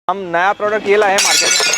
हम नया प्रोडक्ट ये लाए हैं मार्केट में।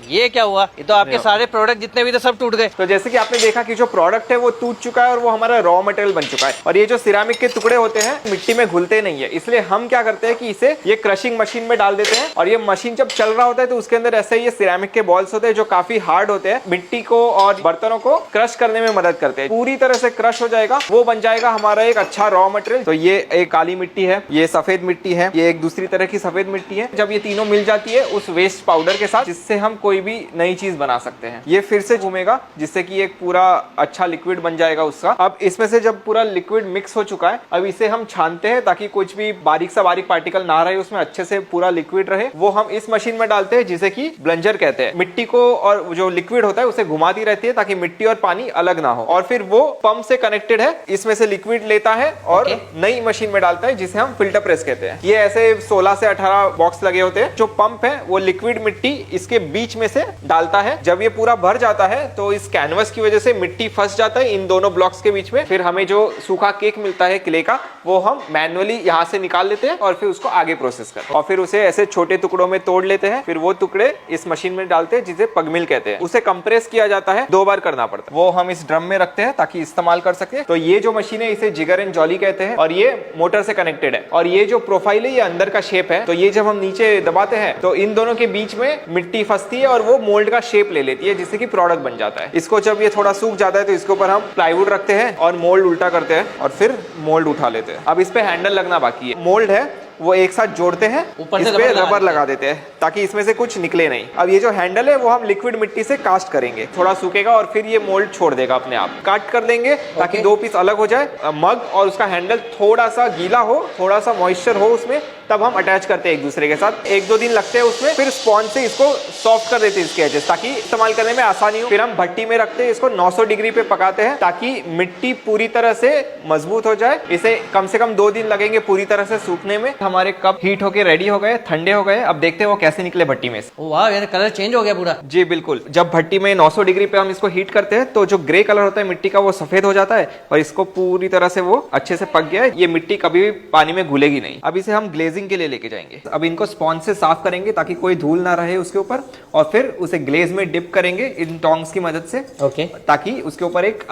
ये क्या हुआ? ये तो आपके सारे प्रोडक्ट जितने भी थे सब टूट गए। तो जैसे कि आपने देखा कि जो प्रोडक्ट है वो टूट चुका है और वो हमारा रॉ मटेरियल बन चुका है। और ये जो सिरामिक के टुकड़े होते हैं मिट्टी में घुलते नहीं है, इसलिए हम क्या करते हैं कि इसे ये क्रशिंग मशीन में डाल देते हैं। और ये मशीन जब चल रहा होता है तो उसके अंदर ऐसे ही ये सिरामिक के बॉल्स होते हैं जो काफी हार्ड होते हैं, मिट्टी को और बर्तनों को क्रश करने में मदद करते हैं। पूरी तरह से क्रश हो जाएगा, वो बन जाएगा हमारा एक अच्छा रॉ मटेरियल। तो ये एक काली मिट्टी है, ये सफेद मिट्टी है, ये एक दूसरी तरह की सफेद मिट्टी है। जब ये तीनों मिल जाती है उस वेस्ट पाउडर के साथ, जिससे हम कोई भी नई चीज बना सकते हैं, ये फिर से घूमेगा जिससे कि एक पूरा अच्छा लिक्विड बन जाएगा उसका। अब इसमें से जब पूरा लिक्विड मिक्स हो चुका है, अब इसे हम छानते हैं ताकि कुछ भी बारीक सा बारीक पार्टिकल ना रहे उसमें, अच्छे से पूरा लिक्विड रहे। वो हम इस मशीन में डालते हैं जिसे कि ब्लंजर कहते हैं। मिट्टी को और जो लिक्विड होता है उसे घुमाती रहती है ताकि मिट्टी और पानी अलग ना हो। और फिर वो पंप से कनेक्टेड है, इसमें से लिक्विड लेता है और नई मशीन में डालता है जिसे हम फिल्टर प्रेस कहते हैं। ये ऐसे 16 से 18 बॉक्स लगे होते हैं। जो पंप है वो लिक्विड मिट्टी इसके बीच में से डालता है। जब ये पूरा भर जाता है तो इस कैनवस की वजह से मिट्टी फंस जाता है इन दोनों ब्लॉक्स के बीच में। फिर हमें जो सूखा केक मिलता है क्ले का, वो हम मैन्युअली यहाँ से निकाल लेते हैं और फिर उसको आगे प्रोसेस करते हैं। और फिर उसे ऐसे छोटे टुकड़ों में तोड़ लेते हैं। फिर वो टुकड़े इस मशीन में डालते हैं जिसे पगमिल कहते हैं। उसे कंप्रेस किया जाता है, 2 बार करना पड़ता है। वो हम इस ड्रम में रखते हैं ताकि इस्तेमाल कर सके। तो ये जो मशीन है इसे जिगर एंड जॉली कहते हैं और ये मोटर से कनेक्टेड है। और ये जो प्रोफाइल है ये अंदर का शेप है। तो ये जब हम नीचे दबाते हैं तो इन दोनों के बीच में मिट्टी फंसती है और वो मोल्ड का शेप ले लेती है जिससे कि प्रोडक्ट बन जाता है। इसको जब ये थोड़ा सूख जाता है तो इसके ऊपर हम प्लाईवुड रखते हैं और मोल्ड उल्टा करते हैं और फिर मोल्ड उठा लेते हैं। अब इस पे हैंडल लगना बाकी है। मोल्ड है वो एक साथ जोड़ते हैं, ऊपर इस से पे रबर लगा देते हैं ताकि इसमें से कुछ निकले नहीं। अब ये जो हैंडल है वो हम लिक्विड मिट्टी से कास्ट करेंगे, थोड़ा सूखेगा और फिर ये मोल्ड छोड़ देगा अपने आप। काट कर देंगे ताकि 2 पीस अलग हो जाए। मग और उसका हैंडल थोड़ा सा गीला हो, थोड़ा सा मॉइस्चर हो उसमें, तब हम अटैच करते हैं एक दूसरे के साथ। 1-2 दिन लगते हैं उसमें। फिर स्पॉन्ज से इसको सॉफ्ट कर देते हैं इसके एजेस ताकि इस्तेमाल करने में आसानी हो। फिर हम भट्टी में रखते हैं, इसको 900 डिग्री पे पकाते हैं ताकि मिट्टी पूरी तरह से मजबूत हो जाए। इसे कम से कम 2 दिन लगेंगे पूरी तरह से सूखने में। हमारे कप हीट होके रेडी हो गए, ठंडे हो गए। अब देखते हैं वो कैसे निकले भट्टी में से। वाह, ये कलर चेंज हो गया पूरा। जी बिल्कुल। जब भट्टी में 900 डिग्री पे हम इसको हीट करते हैं तो जो ग्रे कलर होता है मिट्टी का वो सफेद हो जाता है और इसको पूरी तरह से वो अच्छे से पक गया है। ये मिट्टी कभी भी पानी में घुलेगी नहीं। अब इसे हम ग्लेजिंग के लिए लेके जाएंगे। अब इनको स्पॉन्ज से साफ करेंगे ताकि कोई धूल ना रहे उसके ऊपर, और फिर उसे ग्लेज में डिप करेंगे इन टोंग्स की मदद से। ताकि उसके ऊपर एक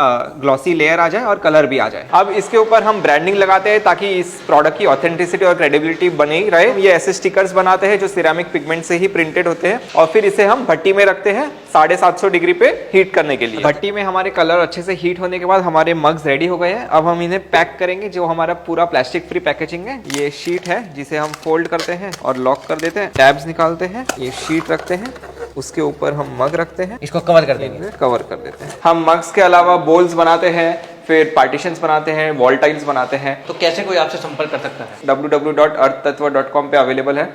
ग्लॉसी लेयर आ जाए और कलर भी आ जाए। अब इसके ऊपर हम ब्रांडिंग लगाते हैं ताकि इस प्रोडक्ट की ऑथेंटिसिटी और क्रेडिबिलिटी बनी रहे। ये ऐसे स्टिकर्स बनाते हैं जो सिरेमिक पिगमेंट से ही प्रिंटेड होते हैं और फिर इसे हम भट्टी में रखते हैं 750 डिग्री पे हीट करने के लिए। भट्टी में हमारे कलर अच्छे से हीट होने के बाद हमारे मग्स रेडी हो गए हैं। अब हम इन्हें पैक करेंगे। जो हमारा पूरा प्लास्टिक फ्री पैकेजिंग है, ये शीट है जिसे हम फोल्ड करते हैं और लॉक कर देते हैं। टैब्स निकालते हैं, ये शीट रखते हैं, उसके ऊपर हम मग रखते हैं, इसको कवर कर देंगे। कवर कर देते हैं। हम मग्स के अलावा बोल्स बनाते हैं, फिर पार्टीशंस बनाते हैं, वॉल टाइल्स बनाते हैं। तो कैसे कोई आपसे संपर्क कर सकता है? www.earthtatva.com पे अवेलेबल है।